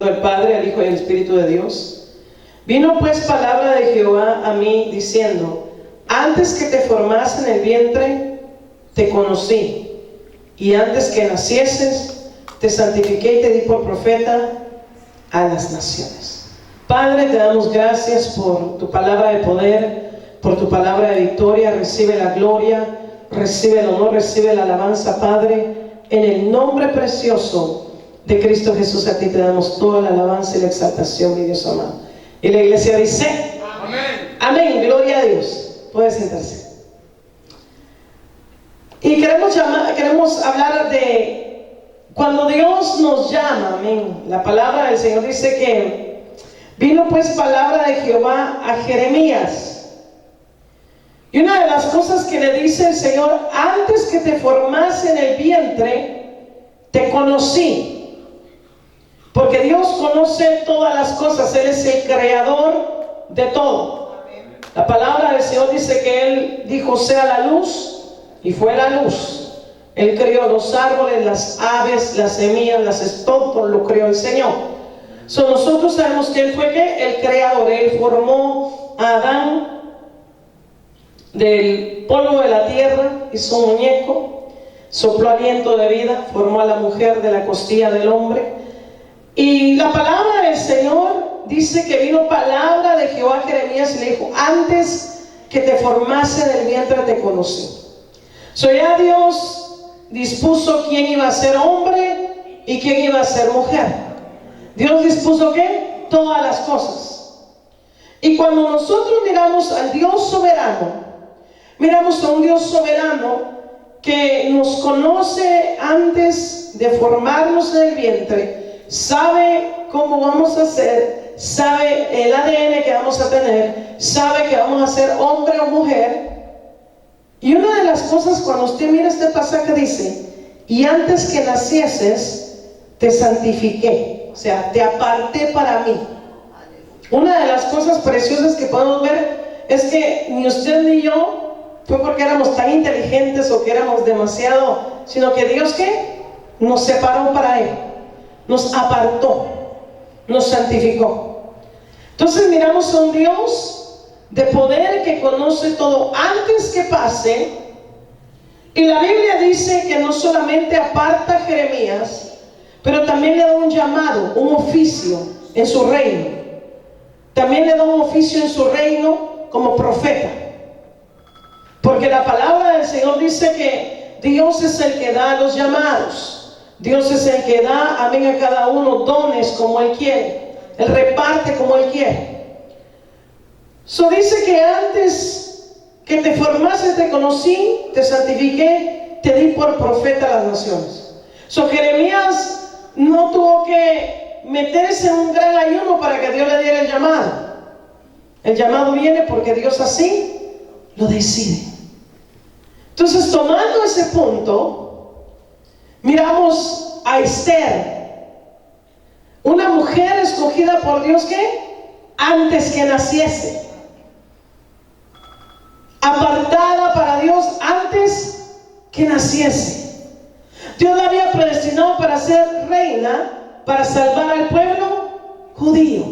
del Padre, al Hijo y al Espíritu de Dios. Vino pues palabra de Jehová a mí diciendo: antes que te formase en el vientre, te conocí, y antes que nacieses, te santifiqué y te di por profeta a las naciones. Padre, te damos gracias por tu palabra de poder, por tu palabra de victoria. Recibe la gloria, recibe el honor, recibe la alabanza, Padre, en el nombre precioso de Cristo Jesús. A ti te damos toda la alabanza y la exaltación, mi Dios amado. Y la iglesia dice: amén. Amén, gloria a Dios. Puede sentarse. Y queremos hablar de cuando Dios nos llama. Amén. La palabra del Señor dice que vino pues palabra de Jehová a Jeremías. Y una de las cosas que le dice el Señor: antes que te formase en el vientre, te conocí. Porque Dios conoce todas las cosas. Él es el creador de todo. La palabra del Señor dice que Él dijo: sea la luz, y fue la luz. Él creó los árboles, las aves, las semillas, todo lo creó el Señor. Nosotros sabemos que Él fue el creador. Él formó a Adán del polvo de la tierra, hizo un muñeco, sopló aliento de vida, formó a la mujer de la costilla del hombre. Y la palabra del Señor dice que vino palabra de Jehová a Jeremías y le dijo: antes que te formase del vientre te conocí. Ya Dios dispuso quién iba a ser hombre y quién iba a ser mujer. Dios dispuso ¿qué? Todas las cosas. Y cuando nosotros miramos al Dios soberano, miramos a un Dios soberano que nos conoce antes de formarnos en el vientre. Sabe cómo vamos a ser, sabe el ADN que vamos a tener, sabe que vamos a ser hombre o mujer. Y una de las cosas, cuando usted mira este pasaje, dice: y antes que nacieses, te santifiqué, o sea, te aparté para mí. Una de las cosas preciosas que podemos ver es que ni usted ni yo fue porque éramos tan inteligentes o que éramos demasiado, sino que Dios ¿qué? Nos separó para Él. Nos apartó, nos santificó. Entonces miramos a un Dios de poder que conoce todo antes que pase. Y la Biblia dice que no solamente aparta a Jeremías, pero también le da un llamado, un oficio en su reino. También le da un oficio en su reino como profeta. Porque la palabra del Señor dice que Dios es el que da los llamados. Dios es el que da, amén, a cada uno dones como Él quiere. Él reparte como Él quiere. Dice que antes que te formases te conocí, te santifiqué, te di por profeta a las naciones. Jeremías no tuvo que meterse en un gran ayuno para que Dios le diera el llamado. El llamado viene porque Dios así lo decide. Entonces, tomando ese punto, miramos a Esther, una mujer escogida por Dios que antes que naciese, apartada para Dios antes que naciese. Dios la había predestinado para ser reina, para salvar al pueblo judío.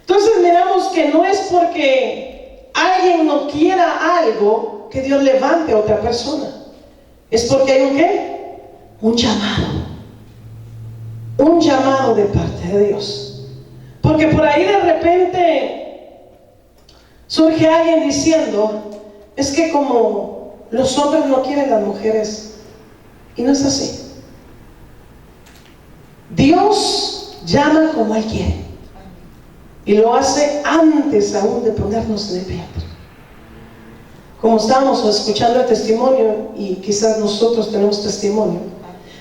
Entonces miramos que no es porque alguien no quiera algo que Dios levante a otra persona. Es porque hay un ¿qué? Un llamado de parte de Dios. Porque por ahí de repente surge alguien diciendo: es que como los hombres no quieren las mujeres. Y no es así. Dios llama como Él quiere, y lo hace antes aún de ponernos en el vientre. Como estábamos escuchando el testimonio, y quizás nosotros tenemos testimonio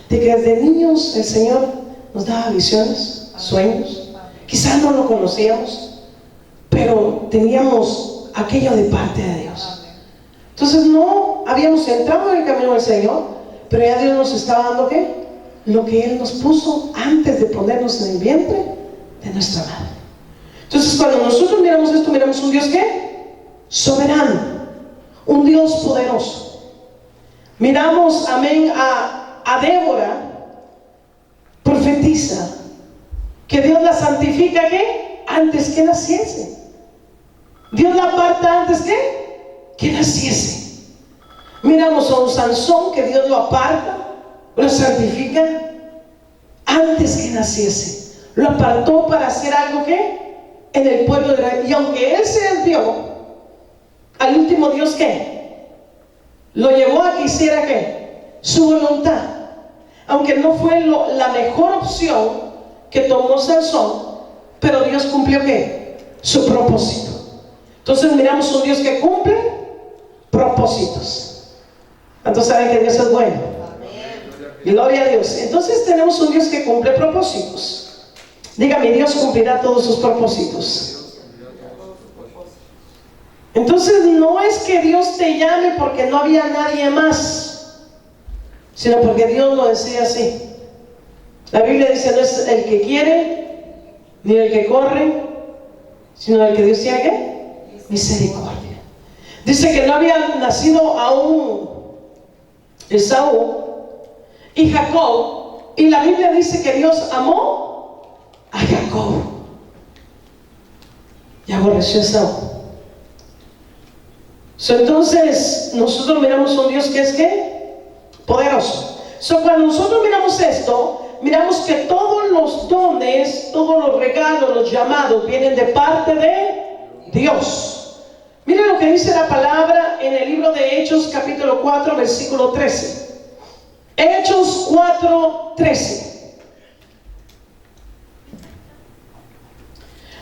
de que desde niños el Señor nos daba visiones, sueños. Quizás no lo conocíamos, pero teníamos aquello de parte de Dios. Entonces no habíamos entrado en el camino del Señor, pero ya Dios nos estaba dando ¿qué? Lo que Él nos puso antes de ponernos en el vientre de nuestra madre. Entonces cuando nosotros miramos esto, miramos un Dios ¿qué? Soberano, un Dios poderoso. Miramos, amén, a Débora, profetiza, que Dios la santifica, ¿qué? Antes que naciese. Dios la aparta antes que naciese. Miramos a un Sansón que Dios lo aparta, lo santifica antes que naciese. Lo apartó para hacer algo que en el pueblo de Israel. Y aunque él se desvió, al último Dios ¿qué? Lo llevó a que hiciera ¿qué? Su voluntad. Aunque no fue la mejor opción que tomó Sansón, pero Dios cumplió ¿qué? Su propósito. Entonces miramos un Dios que cumple propósitos. Entonces saben que Dios es bueno. Gloria a Dios. Entonces tenemos un Dios que cumple propósitos. Dígame, Dios cumplirá todos sus propósitos. Entonces no es que Dios te llame porque no había nadie más, sino porque Dios lo decía así. La Biblia dice, no es el que quiere ni el que corre, sino el que Dios tiene ¿qué? Misericordia. Dice que no había nacido aún Esaú y Jacob, y la Biblia dice que Dios amó a Jacob y aborreció a Esaú. Entonces nosotros miramos un Dios que es ¿qué? Poderoso. Cuando nosotros miramos esto, miramos que todos los dones, todos los regalos, los llamados vienen de parte de Dios. Miren lo que dice la palabra en el libro de Hechos capítulo 4 versículo 13. Hechos 4:13.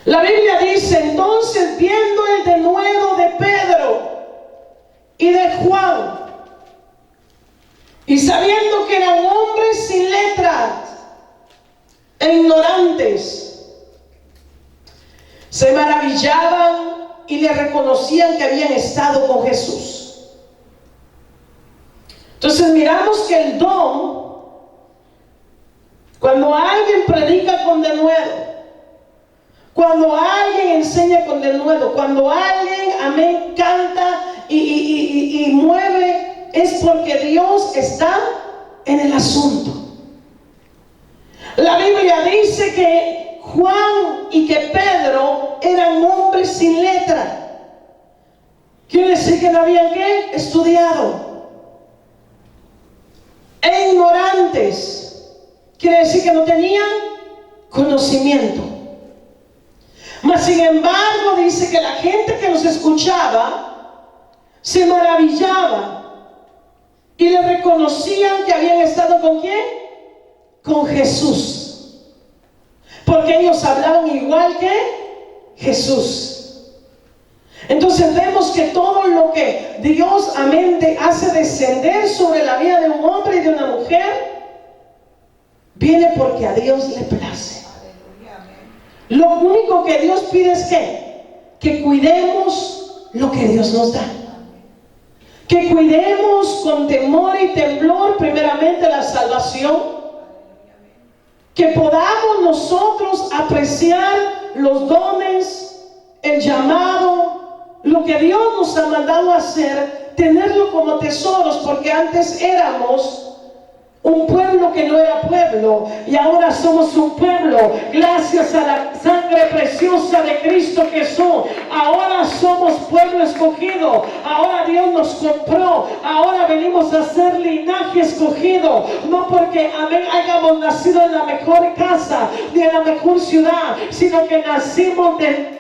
La Biblia dice, entonces viendo el denuedo de Pedro y de Juan, y sabiendo que eran hombres sin letras e ignorantes, se maravillaban y le reconocían que habían estado con Jesús. Entonces miramos que el don, cuando alguien predica con denuedo, cuando alguien enseña con denuedo, cuando alguien, amén, canta y mueve, es porque Dios está en el asunto. La Biblia dice que Juan y que Pedro eran hombres sin letra. Quiere decir que no habían ¿qué? Estudiado. E ignorantes. Quiere decir que no tenían conocimiento. Mas sin embargo dice que la gente que los escuchaba se maravillaba y le reconocían que habían estado ¿con quién? Con Jesús, porque ellos hablaban igual que Jesús. Entonces vemos que todo lo que Dios, amén, hace descender sobre la vida de un hombre y de una mujer, viene porque a Dios le place. Lo único que Dios pide es que cuidemos lo que Dios nos da. Que cuidemos con temor y temblor primeramente la salvación. Que podamos nosotros apreciar los dones, el llamado, lo que Dios nos ha mandado a hacer, tenerlo como tesoros, porque antes éramos un pueblo que no era pueblo y ahora somos un pueblo gracias a la sangre preciosa de Cristo Jesús. Ahora somos pueblo escogido, ahora Dios nos compró, ahora venimos a ser linaje escogido, no porque amén hayamos nacido en la mejor casa ni en la mejor ciudad, sino que nacimos de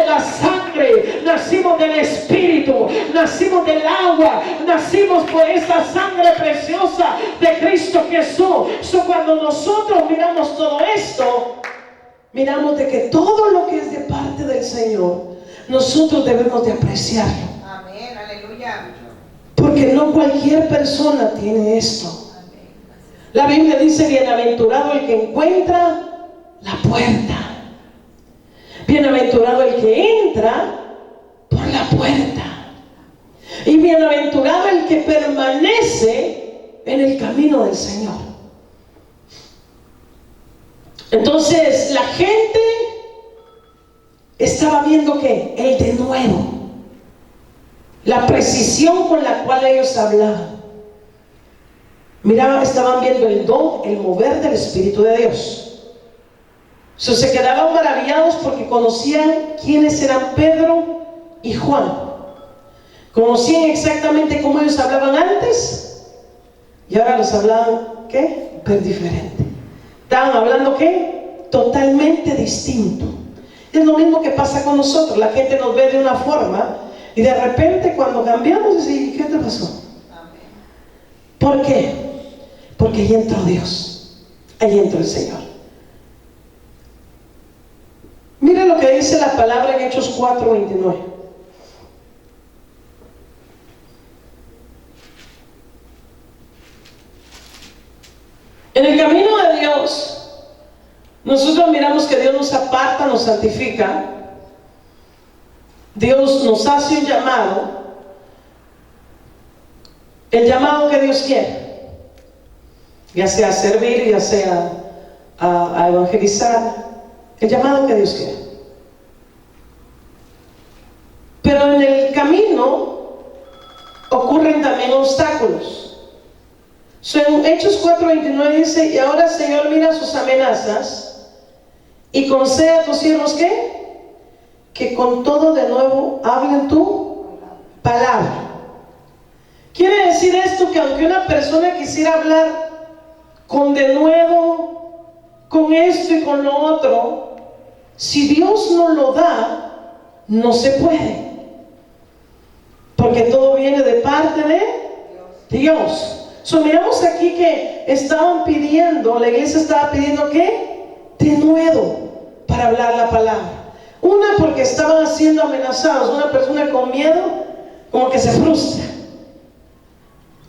la sangre, nacimos del Espíritu, nacimos del agua, nacimos por esa sangre preciosa de Cristo Jesús. Cuando nosotros miramos todo esto, miramos de que todo lo que es de parte del Señor, nosotros debemos de apreciarlo. Amén, aleluya. Porque no cualquier persona tiene esto. La Biblia dice, bienaventurado el que encuentra la puerta. Bienaventurado el que entra por la puerta. Y bienaventurado el que permanece en el camino del Señor. Entonces la gente estaba viendo que el denuedo, la precisión con la cual ellos hablaban. Miraban, estaban viendo el don, el mover del Espíritu de Dios. Se quedaban maravillados porque conocían quiénes eran Pedro y Juan. Conocían exactamente cómo ellos hablaban antes y ahora los hablaban, ¿qué? Pero diferente. Estaban hablando, ¿qué? Totalmente distinto. Es lo mismo que pasa con nosotros. La gente nos ve de una forma y de repente cuando cambiamos dice, ¿qué te pasó? ¿Por qué? Porque ahí entró Dios, ahí entró el Señor. Mira lo que dice la palabra en Hechos 4:29. En el camino de Dios, nosotros miramos que Dios nos aparta, nos santifica. Dios nos hace un llamado. El llamado que Dios quiere, ya sea a servir, ya sea a evangelizar, el llamado que Dios quiere. Pero en el camino ocurren también obstáculos. En Hechos 4:29 dice, y ahora Señor, mira sus amenazas y concede a tus siervos que con todo de nuevo hablen tu palabra. Quiere decir esto, que aunque una persona quisiera hablar con de nuevo, con esto y con lo otro, si Dios no lo da, no se puede, porque todo viene de parte de Dios. Miramos aquí que estaban pidiendo, la iglesia estaba pidiendo ¿qué? De nuevo para hablar la palabra. Una, porque estaban siendo amenazados. Una persona con miedo como que se frustra.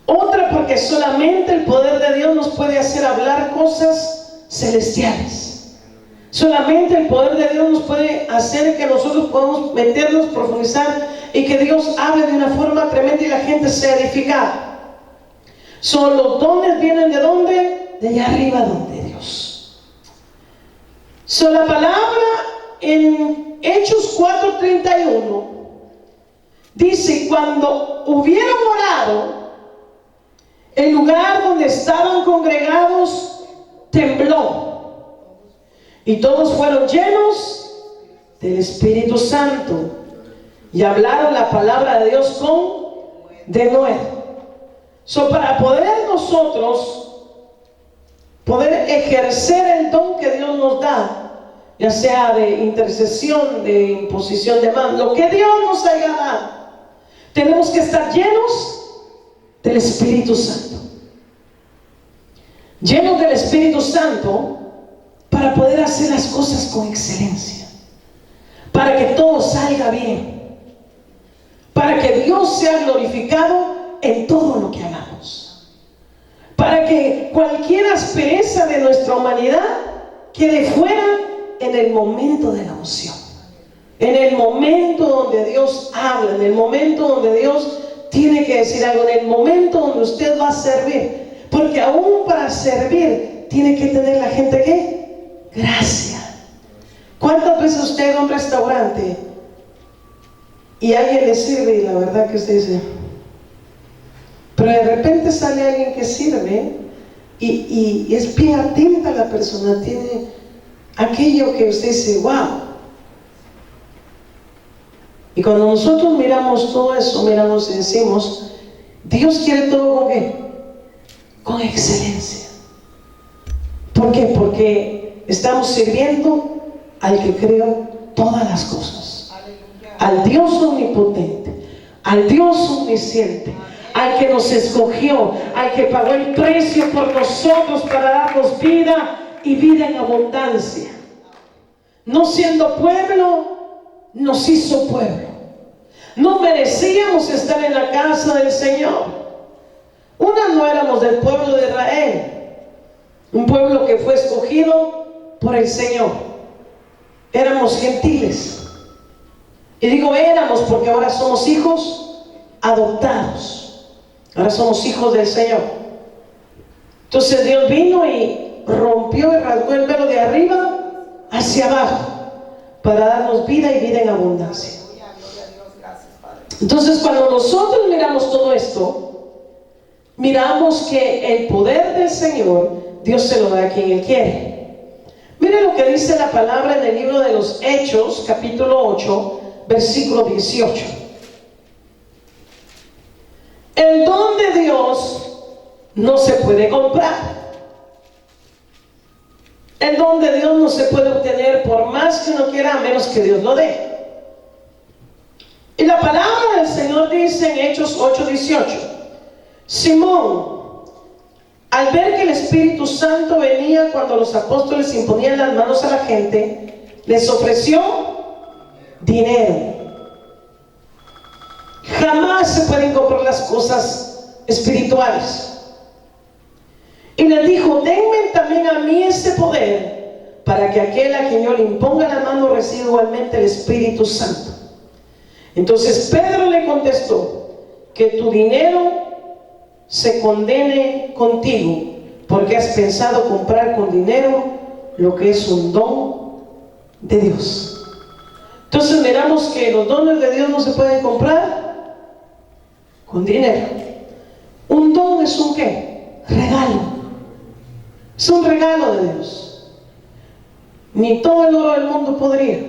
Otra, porque solamente el poder de Dios nos puede hacer hablar cosas celestiales. Solamente el poder de Dios nos puede hacer que nosotros podamos meternos, profundizar y que Dios hable de una forma tremenda y la gente sea edificada. Los dones vienen ¿de dónde? De allá arriba, donde Dios. La palabra en Hechos 4:31 dice, cuando hubieron orado, el lugar donde estaban congregados tembló y todos fueron llenos del Espíritu Santo y hablaron la palabra de Dios con denuedo. Para poder nosotros poder ejercer el don que Dios nos da, ya sea de intercesión, de imposición de manos, lo que Dios nos haya dado, tenemos que estar llenos del Espíritu Santo. Llenos del Espíritu Santo para poder hacer las cosas con excelencia, para que todo salga bien, para que Dios sea glorificado en todo lo que hagamos, para que cualquier aspereza de nuestra humanidad quede fuera en el momento de la unción, en el momento donde Dios habla, en el momento donde Dios tiene que decir algo, en el momento donde usted va a servir, porque aún para servir tiene que tener la gente ¿qué? Gracia. ¿Cuántas veces usted va a un restaurante y alguien le sirve y la verdad que usted dice, pero de repente sale alguien que sirve y es bien atenta la persona, tiene aquello que usted dice, wow. Y cuando nosotros miramos todo eso, miramos y decimos, Dios quiere todo ¿con qué? Con excelencia. ¿Por qué? Porque estamos sirviendo al que creó todas las cosas, al Dios omnipotente, al Dios omnisciente, al que nos escogió, al que pagó el precio por nosotros para darnos vida y vida en abundancia. No siendo pueblo, nos hizo pueblo. No merecíamos estar en la casa del Señor. No éramos del pueblo de Israel, un pueblo que fue escogido por el Señor. Éramos gentiles. Y digo éramos porque ahora somos hijos adoptados. Ahora somos hijos del Señor. Entonces Dios vino y rompió y rasgó el velo de arriba hacia abajo para darnos vida y vida en abundancia. Entonces cuando nosotros miramos todo esto, miramos que el poder del Señor, Dios se lo da a quien Él quiere. Mire lo que dice la palabra en el libro de los Hechos, capítulo 8, versículo 18. El don de Dios no se puede comprar. El don de Dios no se puede obtener por más que uno quiera, a menos que Dios lo dé. Y la palabra del Señor dice en Hechos 8:18: Simón, al ver que el Espíritu Santo venía cuando los apóstoles imponían las manos a la gente, les ofreció dinero. Jamás se pueden comprar las cosas espirituales. Y les dijo: denme también a mí ese poder, para que aquel a quien yo le imponga la mano reciba igualmente el Espíritu Santo. Entonces Pedro le contestó: que tu dinero se condene contigo, porque has pensado comprar con dinero lo que es un don de Dios. Entonces miramos que los dones de Dios no se pueden comprar con dinero. Un don es un ¿qué? Regalo. Es un regalo de Dios. Ni todo el oro del mundo podría,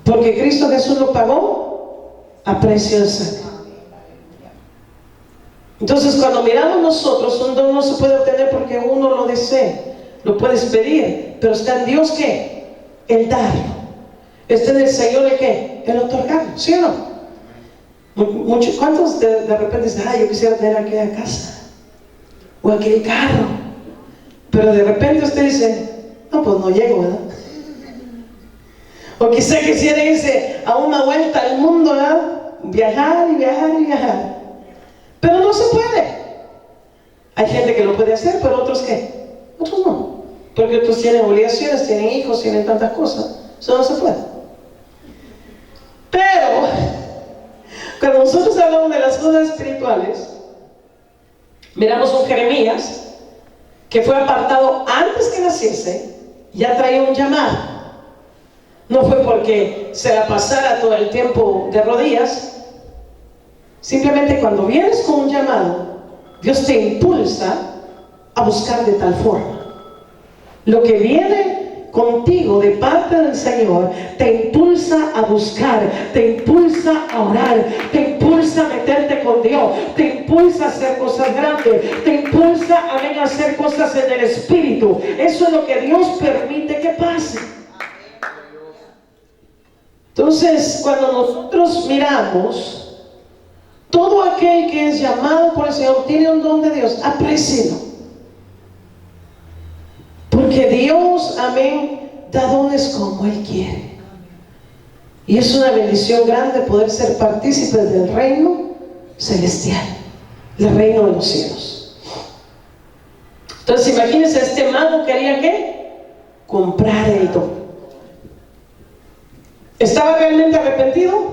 porque Cristo Jesús lo pagó a precio de sangre. Entonces cuando miramos nosotros, un don no se puede obtener porque uno lo desea. Lo puedes pedir, pero está en Dios ¿qué? El darlo. Está en el Señor el ¿qué? El otorgarlo, ¿sí o no? ¿Cuántos de repente dicen: yo quisiera tener aquella casa o aquel carro? Pero de repente usted dice: no, pues no llego, ¿verdad? O quizá quisiera irse a una vuelta al mundo, ¿verdad? Viajar y viajar y viajar. Pero no se puede. Hay gente que lo puede hacer, pero otros ¿qué? Otros no. Porque otros tienen obligaciones, tienen hijos, tienen tantas cosas. Eso no se puede. Pero cuando nosotros hablamos de las cosas espirituales, miramos un Jeremías que fue apartado antes que naciese, ya traía un llamado. No fue porque se la pasara todo el tiempo de rodillas. Simplemente cuando vienes con un llamado, Dios te impulsa a buscar de tal forma. Lo que viene contigo de parte del Señor te impulsa a buscar, te impulsa a orar, te impulsa a meterte con Dios, te impulsa a hacer cosas grandes, te impulsa a hacer cosas en el Espíritu. Eso es lo que Dios permite que pase. Entonces, cuando nosotros miramos, todo aquel que es llamado por el Señor tiene un don de Dios, aprécielo. Porque Dios, amén, da dones como Él quiere. Y es una bendición grande poder ser partícipes del reino celestial, el reino de los cielos. Entonces imagínense, este mago quería ¿qué? Comprar el don. ¿Estaba realmente arrepentido?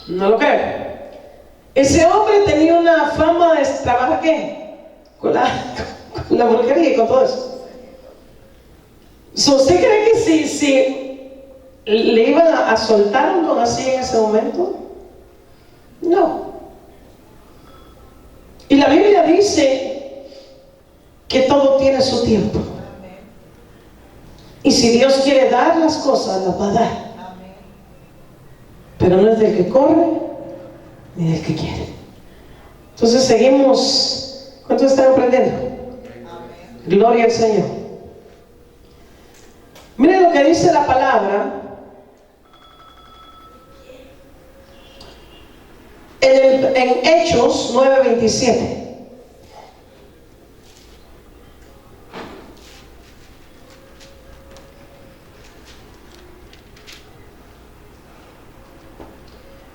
No lo creo. Ese hombre tenía una fama de trabajar ¿qué? Con la brujería y con todo eso. ¿Usted cree que si le iban a soltar un don así en ese momento? No. Y la Biblia dice que todo tiene su tiempo. Y si Dios quiere dar las cosas, las va a dar. Pero no es del que corre ni del que quiere. Entonces seguimos. ¿Cuántos están aprendiendo? Gloria al Señor. Miren lo que dice la palabra en Hechos 9:27.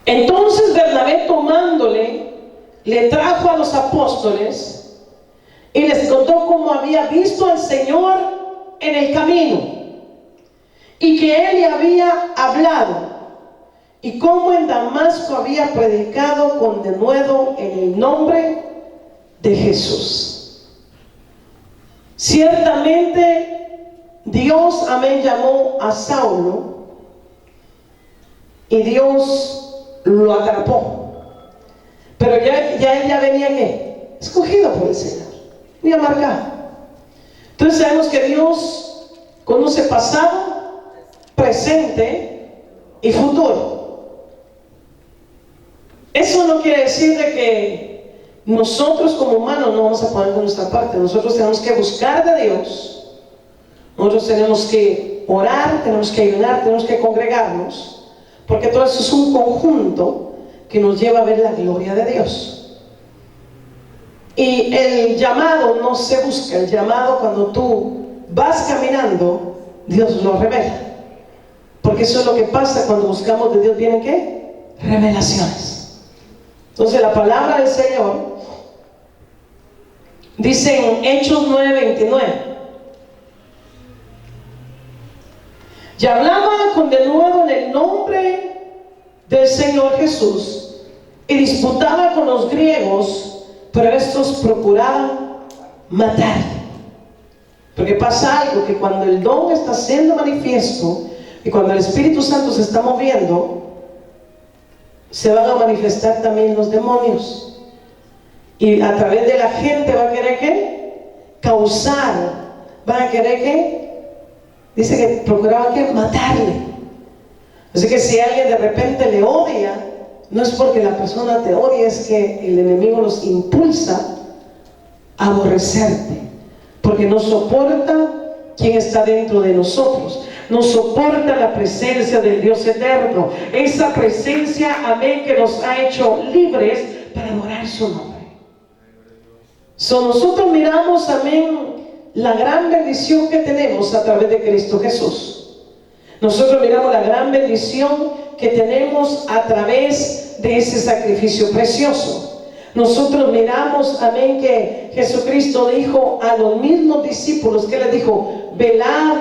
Entonces Bernabé, tomándole, le trajo a los apóstoles y les contó cómo había visto al Señor en el camino y que Él le había hablado y cómo en Damasco había predicado con denuedo en el nombre de Jesús. Ciertamente Dios, amén, llamó a Saulo y Dios lo atrapó. pero ya venía ¿qué? Escogido por el Señor, muy amargado. Entonces sabemos que Dios conoce pasado, presente y futuro. Eso no quiere decir de que nosotros como humanos no vamos a poner de nuestra parte. Nosotros tenemos que buscar de Dios. Nosotros tenemos que orar, tenemos que ayunar, tenemos que congregarnos, porque todo eso es un conjunto que nos lleva a ver la gloria de Dios. Y el llamado no se busca. El llamado, cuando tú vas caminando, Dios lo revela, porque eso es lo que pasa cuando buscamos de Dios. ¿Vienen qué? Revelaciones. Entonces la palabra del Señor dice en Hechos 9:29: y hablaba con denuedo en el nombre del Señor Jesús, y disputaba con los griegos, pero estos procuraban matarle. Porque pasa algo, que cuando el don está siendo manifiesto y cuando el Espíritu Santo se está moviendo, se van a manifestar también los demonios, y a través de la gente va a querer ¿qué? Causar, van a querer ¿qué? Dice que procuraban ¿qué? Matarle. Así que si alguien de repente le odia, no es porque la persona te odia, es que el enemigo los impulsa a aborrecerte, porque no soporta quien está dentro de nosotros, no soporta la presencia del Dios eterno, esa presencia, amén, que nos ha hecho libres para adorar su nombre. Nosotros miramos, amén, la gran bendición que tenemos a través de Cristo Jesús. Nosotros miramos la gran bendición que tenemos a través de ese sacrificio precioso. Nosotros miramos, amén, que Jesucristo dijo a los mismos discípulos, que les dijo: velad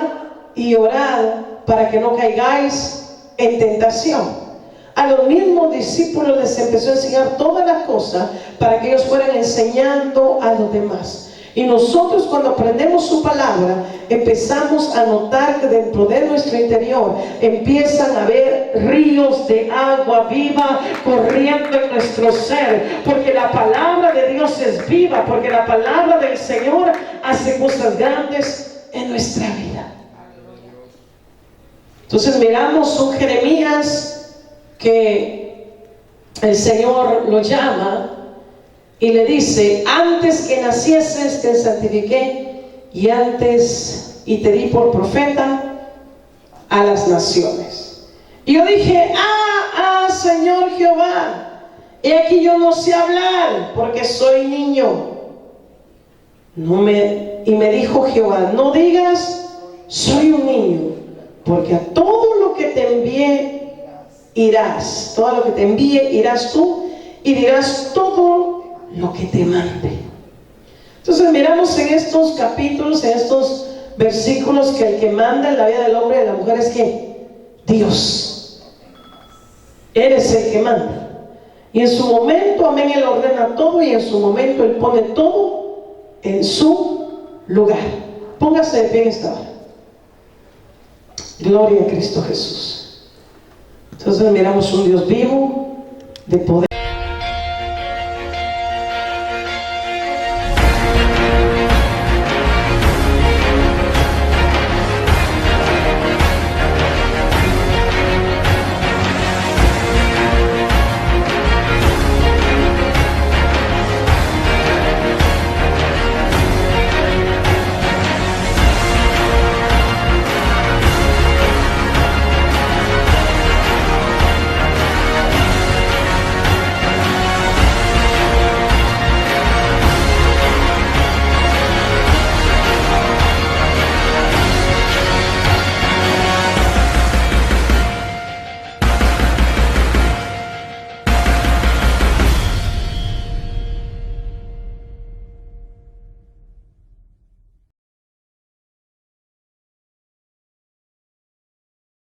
y orad para que no caigáis en tentación. A los mismos discípulos les empezó a enseñar todas las cosas para que ellos fueran enseñando a los demás. Y nosotros, cuando aprendemos su palabra, empezamos a notar que dentro de nuestro interior empiezan a haber ríos de agua viva corriendo en nuestro ser, porque la palabra de Dios es viva, porque la palabra del Señor hace cosas grandes en nuestra vida. Entonces miramos un Jeremías que el Señor lo llama y le dice: antes que nacieses te santifiqué, y te di por profeta a las naciones. Y yo dije: Señor Jehová, he aquí yo no sé hablar, porque soy niño. Y me dijo Jehová: no digas soy un niño, porque a todo lo que te envié irás, todo lo que te envíe irás tú, y dirás todo lo que te mande. Entonces miramos en estos capítulos, en estos versículos, que el que manda en la vida del hombre y de la mujer es ¿quién? Dios. Él es el que manda, y en su momento, amén, Él ordena todo, y en su momento Él pone todo en su lugar. Póngase de pie en esta hora. Gloria a Cristo Jesús. Entonces miramos un Dios vivo, de poder.